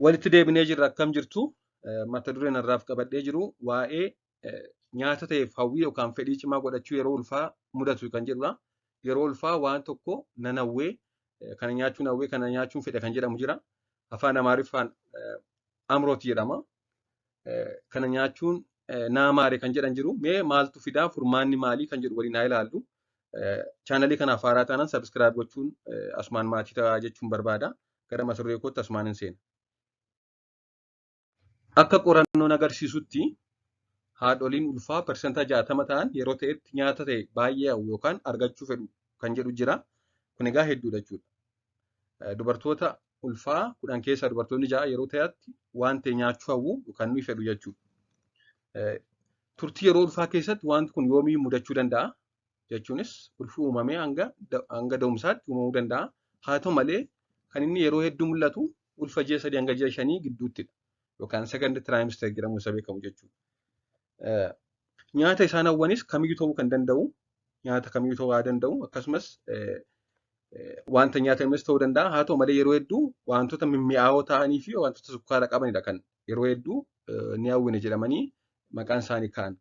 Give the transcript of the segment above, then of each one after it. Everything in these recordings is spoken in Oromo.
Walitti deebinee jirra akkam jirtu mata dureen irraaf qabadhee jiru waa'ee nyaata ta'eef hawwii yookaan fedhii cimaa godhachuu yeroo ulfaa mudatu kan jedhudha. Yeroo ulfaa waan tokko nan hawwee kana nyaachuun hawwee kana nyaachuun fedha kan jedhamu jira. Afaan Amaariffaan amrooti jedhama. Kana nyaachuun naa maare kan jedhan jiru. Mee maaltu fidaa furmaanni maalii kan jedhu waliin haa ilaallu. Chaanalii kanaaf haaraa taanaan sabskiraayib gochuun asumaan maatii ta'aa jechuun barbaada. Gara mata duree kootti asumaan hin seena. Akka qorannoon agarsiisutti haadholiin ulfaa parsantaa 60 ta'an yeroo ta'etti nyaata ta'e baay'ee hawwu yookaan argachuu fedhu kan jedhu jira. Kun egaa hedduudha jechuudha. Dubartoota ulfaa 10 keessaa dubartoonni 6 yeroo ta'etti waan ta'e nyaachuu hawwu yookaan ni fedhu jechuudha. Turtii yeroo ulfaa keessatti wanti kun yoomii mudachuu danda'a jechuunis ulfii uumamee hanga da'umsaatti uumamuu danda'a. Haa ta'u malee kan inni yeroo hedduu mul'atu ulfa ji'a 3 hanga ji'a 5 gidduuttidha. Yookaan second trimester jedhamu isa beekamu jechuudha. Nyaata isaan hawwanis kamiyyuu ta'uu kan danda'u, nyaata kamiyyuu ta'uu haa danda'u, akkasumas wanta nyaatames ta'uu danda'a. Haa ta'u malee yeroo hedduu wantoota mimmi'aawoo ta'anii fi wantoota sukkaara qabanidha kan yeroo hedduu ni hawwine jedhamanii maqaan isaanii ka'an.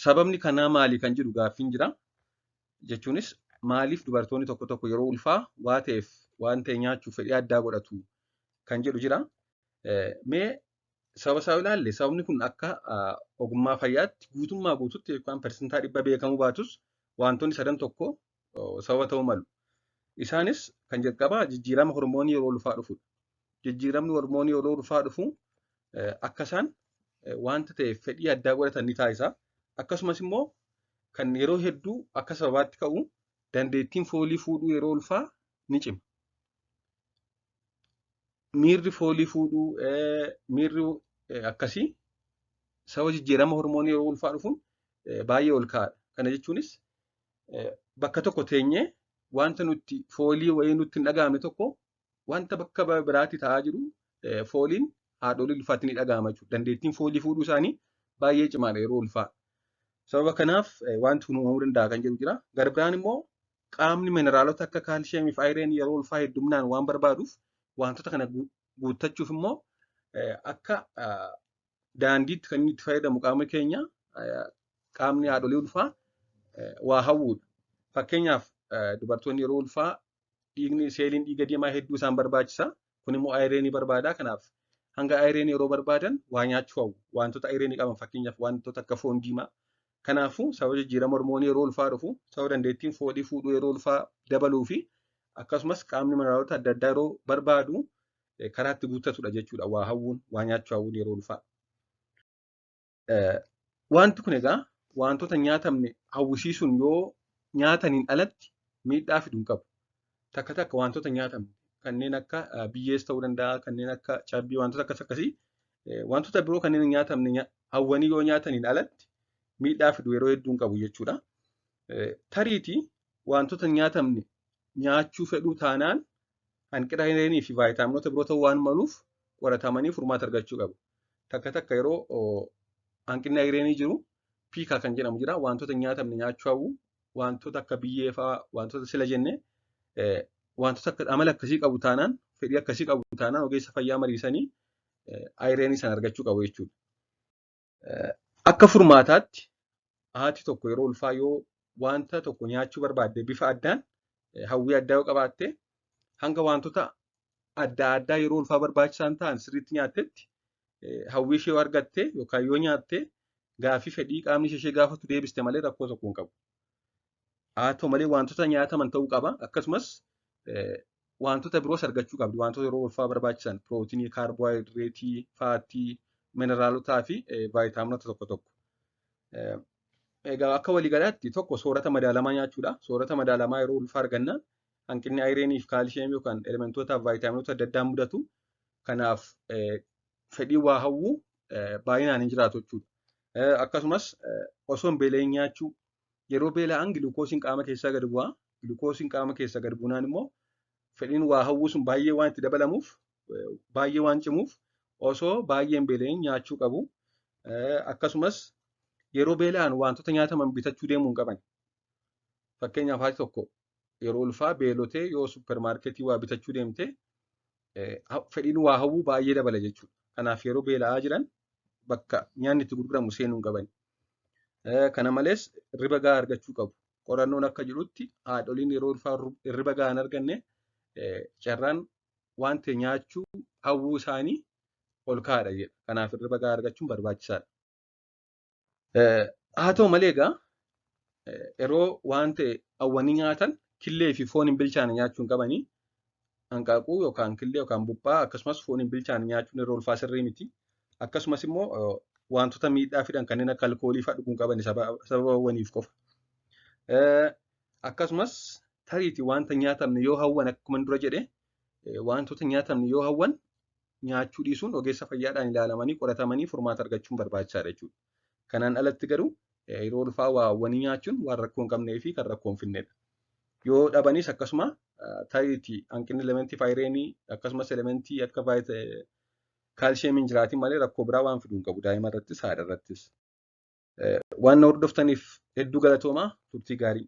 Sababni kanaa maali kan jedhu gaaffiin jira. Jechuunis maaliif dubartoonni tokko tokko yeroo ulfaa waan ta'e nyaachuuf fedhii addaa godhatu kan jedhu jira. Mee sababa isaa ilaalle sababni kun akka ogummaa fayyaatti guutummaa guututti yookaan parsantaa 100 beekamuu baatus wantoonni sadan tokko sababa ta'uu malu. Isaanis kan jalqabaa jijjiirama hormoonii yeroo ulfaa dhufudha. Jijjiiramni hormoonii yeroo ulfaa dhufu akka isaan wanta ta'eef fedhii addaa godhatan ni taasisa. Akkasumas immoo kan yeroo hedduu akka sababaatti ka'u dandeettiin foolii fuudhuu yeroo ulfaa ni cima. Miirri foolii fuudhuu miirri akkasii sababa jijjiirama hormoonii yeroo ulfaa dhufuun baay'ee ol ka'aadha. Kana jechuunis bakka tokko teenyee wanta nuti foolii wayii nutti hin dhaga'amne tokko wanta bakka biraatti ta'aa jiru fooliin haadholii ulfaatti ni dhaga'ama jechuudha. Dandeettiin foolii fuudhuu isaanii baay'ee cimaadha yeroo ulfaa. Sababa kanaaf wanti kun uumamuu danda'a kan jedhu jira. Gara biraan immoo qaamni mineraalota akka kaalshiyeemii fi ayireenii yeroo ulfaa hedduminaan waan barbaaduuf wantoota kana guuttachuuf immoo akka daandiitti kan inni itti fayyadamu qaamni keenya qaamni haadholii ulfaa waa hawwuudha. Fakkeenyaaf dubartoonni yeroo ulfaa seeliin dhiiga diimaa hedduu isaan barbaachisa. Kun immoo ayireenii barbaada. Kanaaf hanga ayireenii yeroo barbaadan waa nyaachuu hawwu. Wantoota ayireenii qaban fakkeenyaaf wantoota akka foon diimaa. Kanaafuu sababa jijjiirama hormoonii yeroo ulfaa dhufu sababa dandeettiin foolii fuudhuu yeroo ulfaa dabaluu fi akkasumas qaamni mineraalota adda addaa yeroo barbaadu karaa itti guuttatudha jechuudha. Waa hawwuun, waa nyaachuu hawwuun yeroo ulfaa. Wanti kun egaa wantoota nyaatamne hawwisiisuun yoo nyaataniin alatti miidhaa fiduu hin qabu. Takka takka wantoota nyaatamne kanneen akka biyyees ta'uu danda'a, kanneen akka cabbii wantoota akkas akkasii wantoota biroo kanneen nyaatamne hawwanii yoo nyaataniin alatti miidhaa fiduu yeroo hedduu hin qabu jechuudha. Tariitii wantoota nyaatamne nyaachuu fedhuu taanaan hanqina ayireenii fi vaayitaaminota biroo ta'uu waan maluuf qoratamanii furmaata argachuu qabu. Takka takka yeroo hanqinni ayireenii jiru piikaa kan jedhamu jira. Wantoota nyaatamne nyaachuu hawwu, wantoota akka biyyee fa'aa, wantoota sila jenne wantoota akka amala akkasii qabu taanaan, fedhii akkasii qabu taanaan ogeessa fayyaa mariisanii ayireenii sana argachuu qabu jechuudha. Akka furmaataatti haati tokko yeroo ulfaa yoo wanta tokko nyaachuu barbaadde bifa addaan hawwii addaa yoo qabaatte hanga wantoota adda addaa yeroo ulfaa barbaachisan ta'an sirriitti nyaattetti hawwii ishee yoo argatte yookaan yoo nyaatte gaaffii fedhii qaamni ishee gaafatu deebiste malee rakkoo tokko hin qabu. Haa ta'u malee wantoota nyaataman ta'uu qaba. Akkasumas wantoota biroos argachuu qabdi. Wantoota yeroo ulfaa barbaachisan pirootinii, kaarboohayidireetii, faatii, mineraalotaa fi vaayitaaminota tokko tokko. Egaa akka waliigalaatti tokko soorata madaalamaa nyaachuudha. Soorata madaalamaa yeroo ulfaa argannaan hanqinni ayireenii fi kaalshiyeemii yookaan elementootaa fi vaayitaaminota adda addaa mudatu. Kanaaf fedhii waa hawwuu baay'inaan hin jiraatu jechuudha. Akkasumas osoo hin beela'in nyaachuu yeroo beela'an giluukoosiin qaama keessaa gad bu'a. Giluukoosiin qaama keessaa gad buunaan immoo fedhiin waa hawwuu sun baay'ee waan itti dabalamuuf baay'ee waan cimuuf osoo baay'ee hin beela'in nyaachuu qabu. Akkasumas yeroo beela'an wantoota nyaataman bitachuu deemuu hin qaban. Fakkeenyaaf haati tokko yeroo ulfaa beelotee yoo suppermaarketii waa bitachuu deemte fedhiin waa hawwuu baay'ee dabala jechuudha. Kanaaf yeroo beela'aa jiran bakka nyaanni itti gurguramu seenuu hin qaban. Kana malees hirriba gahaa argachuu qabu. Qorannoon akka jedhutti haadholiin yeroo ulfaa hirriba gahaa hin arganne carraan waan ta'e nyaachuu hawwuu isaanii ol kaa'adha jedha. Kanaaf hirriba gahaa argachuun barbaachisaadha. Haa ta'u malee egaa yeroo waan ta'e hawwanii nyaatan killee fi foon hin bilchaane nyaachuu hin qabanii. Hanqaaquu yookaan killee yookaan buphaa akkasumas foon hin bilchaane nyaachuun yeroo ulfaa sirrii miti. Akkasumas immoo wantoota miidhaa fidan kanneen akka alkoolii fa'aa dhuguu hin qaban sababawwaniif qofa. Akkasumas tariitii wanta nyaatamne yoo hawwan akkuma dura jedhe wantoota nyaatamne yoo hawwan nyaachuu dhiisuun ogeessa fayyaadhaan ilaalamanii qoratamanii furmaata argachuun barbaachisaadha jechuudha. Kanaan alatti garuu yeroo ulfaa waa hawwanii nyaachuun waan rakkoo hin qabnee fi kan rakkoo hin fidnedha. Yoo dhabanis akkasuma tariitii hanqinni elementii faayireenii akkasumas elementii akka kaalsheemiin jiraatiin malee rakkoo biraa waan fiduu hin qabu daa'ima irrattis haadha irrattis. Waan na hordoftaniif hedduu galatoomaa turtii gaarii.